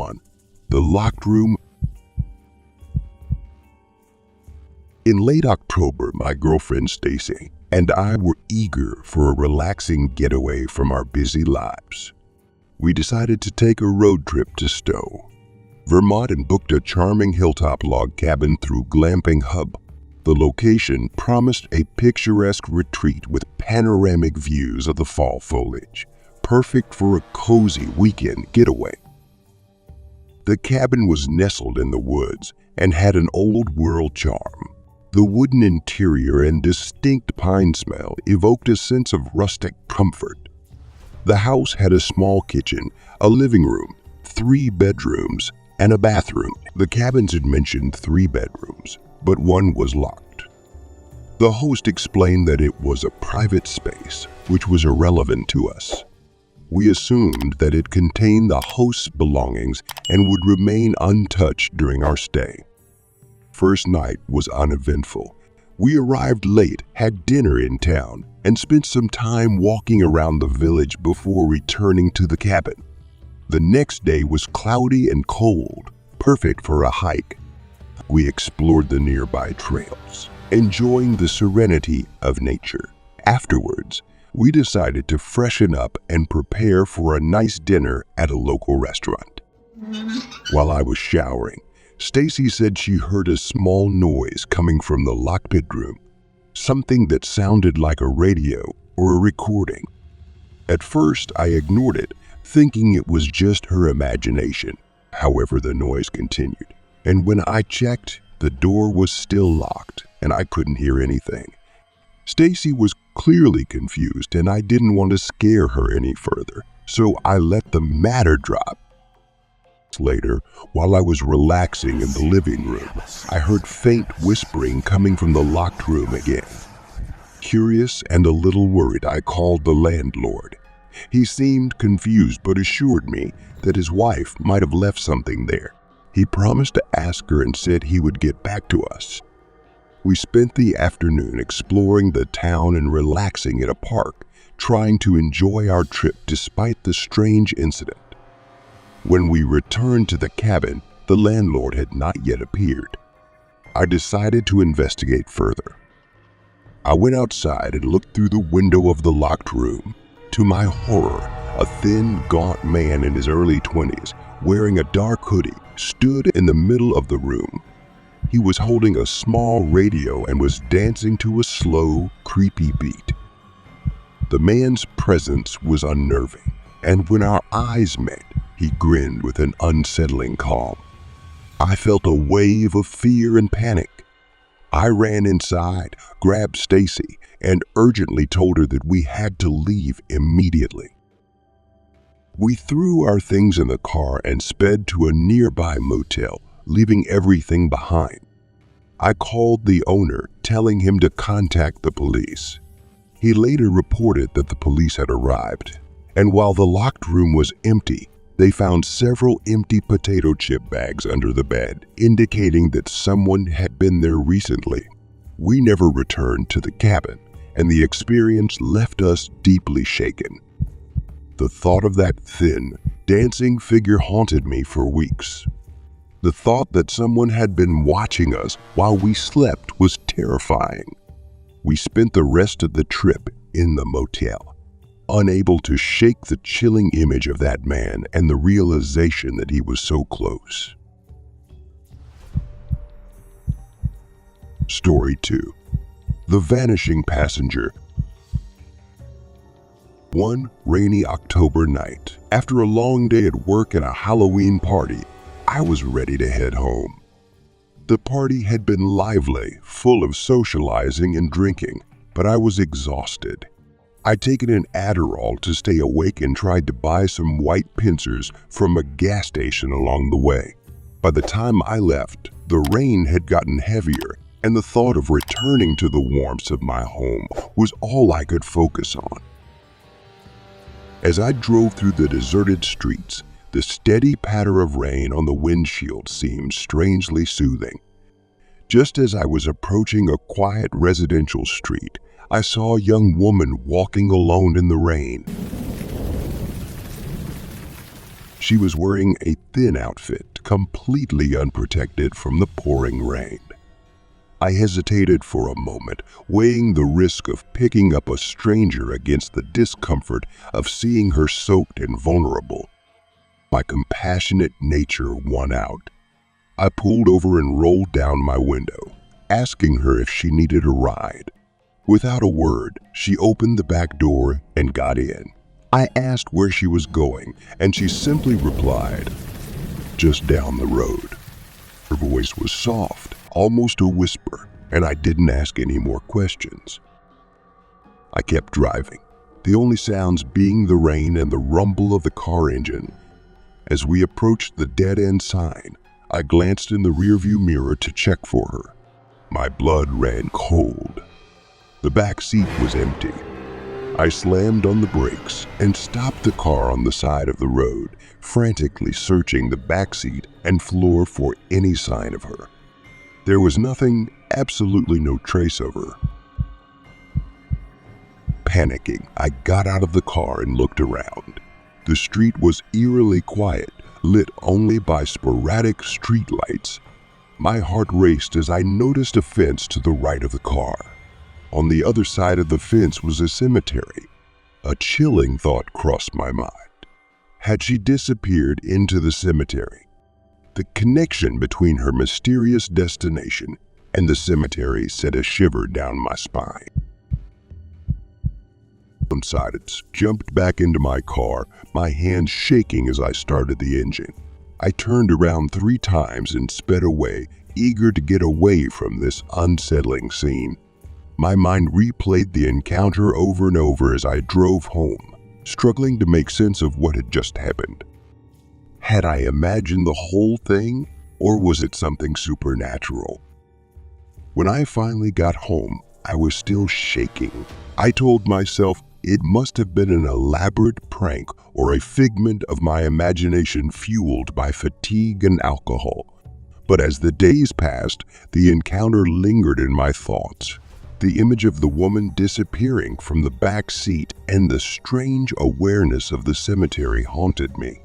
1. The Locked Room. In late October, my girlfriend Stacy and I were eager for a relaxing getaway from our busy lives. We decided to take a road trip to Stowe, Vermont, and booked a charming hilltop log cabin through Glamping Hub. The location promised a picturesque retreat with panoramic views of the fall foliage, perfect for a cozy weekend getaway. The cabin was nestled in the woods and had an old-world charm. The wooden interior and distinct pine smell evoked a sense of rustic comfort. The house had a small kitchen, a living room, 3 bedrooms, and a bathroom. The cabins had mentioned 3 bedrooms, but one was locked. The host explained that it was a private space, which was irrelevant to us. We assumed that it contained the host's belongings and would remain untouched during our stay. First night was uneventful. We arrived late, had dinner in town, and spent some time walking around the village before returning to the cabin. The next day was cloudy and cold, perfect for a hike. We explored the nearby trails, enjoying the serenity of nature. Afterwards, we decided to freshen up and prepare for a nice dinner at a local restaurant. While I was showering, Stacy said she heard a small noise coming from the locked bedroom, something that sounded like a radio or a recording. At first, I ignored it, thinking it was just her imagination. However, the noise continued, and when I checked, the door was still locked and I couldn't hear anything. Stacy was clearly confused and I didn't want to scare her any further, so I let the matter drop. Later, while I was relaxing in the living room, I heard faint whispering coming from the locked room again. Curious and a little worried, I called the landlord. He seemed confused but assured me that his wife might have left something there. He promised to ask her and said he would get back to us. We spent the afternoon exploring the town and relaxing at a park, trying to enjoy our trip despite the strange incident. When we returned to the cabin, the landlord had not yet appeared. I decided to investigate further. I went outside and looked through the window of the locked room. To my horror, a thin, gaunt man in his early 20s, wearing a dark hoodie, stood in the middle of the room. He was holding a small radio and was dancing to a slow, creepy beat. The man's presence was unnerving, and when our eyes met, he grinned with an unsettling calm. I felt a wave of fear and panic. I ran inside, grabbed Stacy, and urgently told her that we had to leave immediately. We threw our things in the car and sped to a nearby motel, leaving everything behind. I called the owner, telling him to contact the police. He later reported that the police had arrived, and while the locked room was empty, they found several empty potato chip bags under the bed, indicating that someone had been there recently. We never returned to the cabin, and the experience left us deeply shaken. The thought of that thin, dancing figure haunted me for weeks. The thought that someone had been watching us while we slept was terrifying. We spent the rest of the trip in the motel, unable to shake the chilling image of that man and the realization that he was so close. Story 2. The Vanishing Passenger. One rainy October night, after a long day at work and a Halloween party, I was ready to head home. The party had been lively, full of socializing and drinking, but I was exhausted. I'd taken an Adderall to stay awake and tried to buy some white pincers from a gas station along the way. By the time I left, the rain had gotten heavier, and the thought of returning to the warmth of my home was all I could focus on. As I drove through the deserted streets, the steady patter of rain on the windshield seemed strangely soothing. Just as I was approaching a quiet residential street, I saw a young woman walking alone in the rain. She was wearing a thin outfit, completely unprotected from the pouring rain. I hesitated for a moment, weighing the risk of picking up a stranger against the discomfort of seeing her soaked and vulnerable. My compassionate nature won out. I pulled over and rolled down my window, asking her if she needed a ride. Without a word, she opened the back door and got in. I asked where she was going, and she simply replied, "Just down the road." Her voice was soft, almost a whisper, and I didn't ask any more questions. I kept driving, the only sounds being the rain and the rumble of the car engine. As we approached the dead-end sign, I glanced in the rearview mirror to check for her. My blood ran cold. The back seat was empty. I slammed on the brakes and stopped the car on the side of the road, frantically searching the back seat and floor for any sign of her. There was nothing, absolutely no trace of her. Panicking, I got out of the car and looked around. The street was eerily quiet, lit only by sporadic streetlights. My heart raced as I noticed a fence to the right of the car. On the other side of the fence was a cemetery. A chilling thought crossed my mind. Had she disappeared into the cemetery? The connection between her mysterious destination and the cemetery sent a shiver down my spine. Silence, jumped back into my car, my hands shaking as I started the engine. I turned around 3 times and sped away, eager to get away from this unsettling scene. My mind replayed the encounter over and over as I drove home, struggling to make sense of what had just happened. Had I imagined the whole thing, or was it something supernatural? When I finally got home, I was still shaking. I told myself it must have been an elaborate prank or a figment of my imagination fueled by fatigue and alcohol. But as the days passed, the encounter lingered in my thoughts. The image of the woman disappearing from the back seat and the strange awareness of the cemetery haunted me.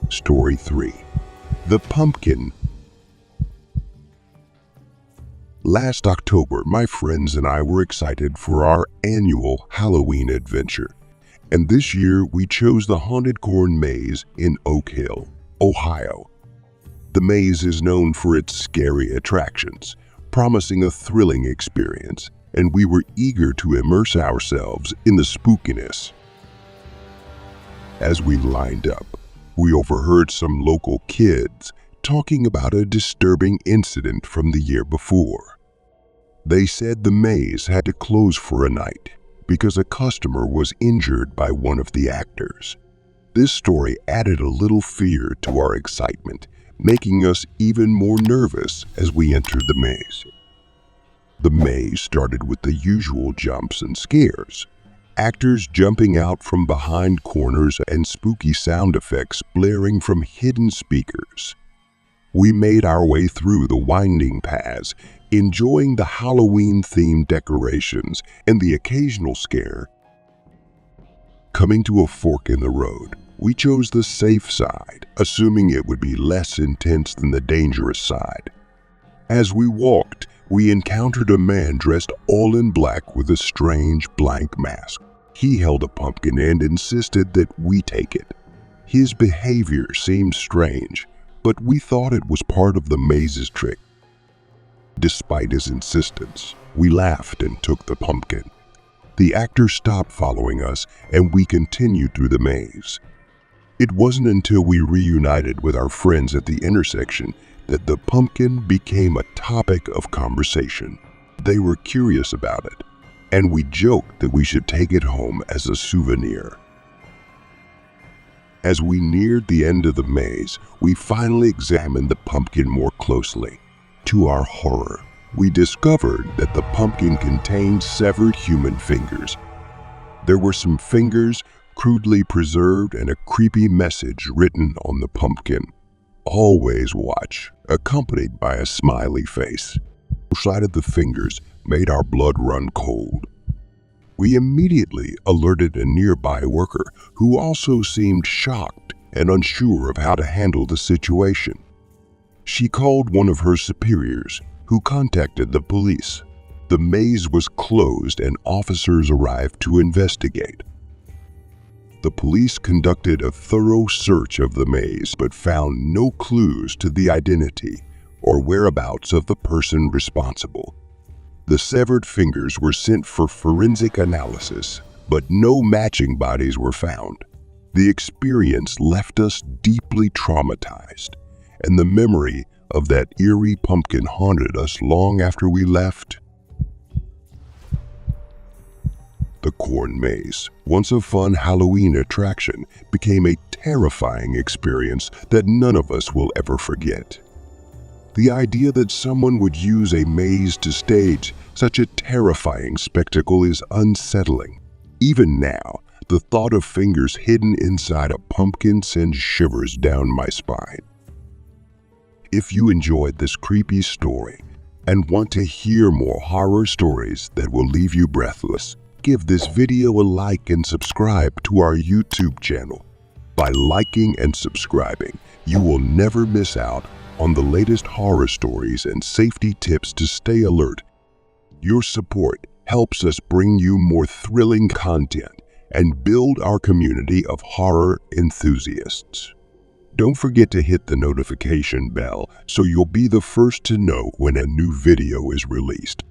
Story 3. The Pumpkin. Last October, my friends and I were excited for our annual Halloween adventure, and this year we chose the Haunted Corn Maze in Oak Hill, Ohio. The maze is known for its scary attractions, promising a thrilling experience, and we were eager to immerse ourselves in the spookiness. As we lined up, we overheard some local kids talking about a disturbing incident from the year before. They said the maze had to close for a night because a customer was injured by one of the actors. This story added a little fear to our excitement, making us even more nervous as we entered the maze. The maze started with the usual jumps and scares, actors jumping out from behind corners and spooky sound effects blaring from hidden speakers. We made our way through the winding paths, enjoying the Halloween-themed decorations and the occasional scare. Coming to a fork in the road, we chose the safe side, assuming it would be less intense than the dangerous side. As we walked, we encountered a man dressed all in black with a strange blank mask. He held a pumpkin and insisted that we take it. His behavior seemed strange, but we thought it was part of the maze's trick. Despite his insistence, we laughed and took the pumpkin. The actor stopped following us, and we continued through the maze. It wasn't until we reunited with our friends at the intersection that the pumpkin became a topic of conversation. They were curious about it, and we joked that we should take it home as a souvenir. As we neared the end of the maze, we finally examined the pumpkin more closely. To our horror, we discovered that the pumpkin contained severed human fingers. There were some fingers crudely preserved and a creepy message written on the pumpkin. "Always watch," accompanied by a smiley face. The sight of the fingers made our blood run cold. We immediately alerted a nearby worker who also seemed shocked and unsure of how to handle the situation. She called one of her superiors, who contacted the police. The maze was closed and officers arrived to investigate. The police conducted a thorough search of the maze but found no clues to the identity or whereabouts of the person responsible. The severed fingers were sent for forensic analysis, but no matching bodies were found. The experience left us deeply traumatized, and the memory of that eerie pumpkin haunted us long after we left. The corn maze, once a fun Halloween attraction, became a terrifying experience that none of us will ever forget. The idea that someone would use a maze to stage such a terrifying spectacle is unsettling. Even now, the thought of fingers hidden inside a pumpkin sends shivers down my spine. If you enjoyed this creepy story and want to hear more horror stories that will leave you breathless, give this video a like and subscribe to our YouTube channel. By liking and subscribing, you will never miss out on the latest horror stories and safety tips to stay alert. Your support helps us bring you more thrilling content and build our community of horror enthusiasts. Don't forget to hit the notification bell so you'll be the first to know when a new video is released.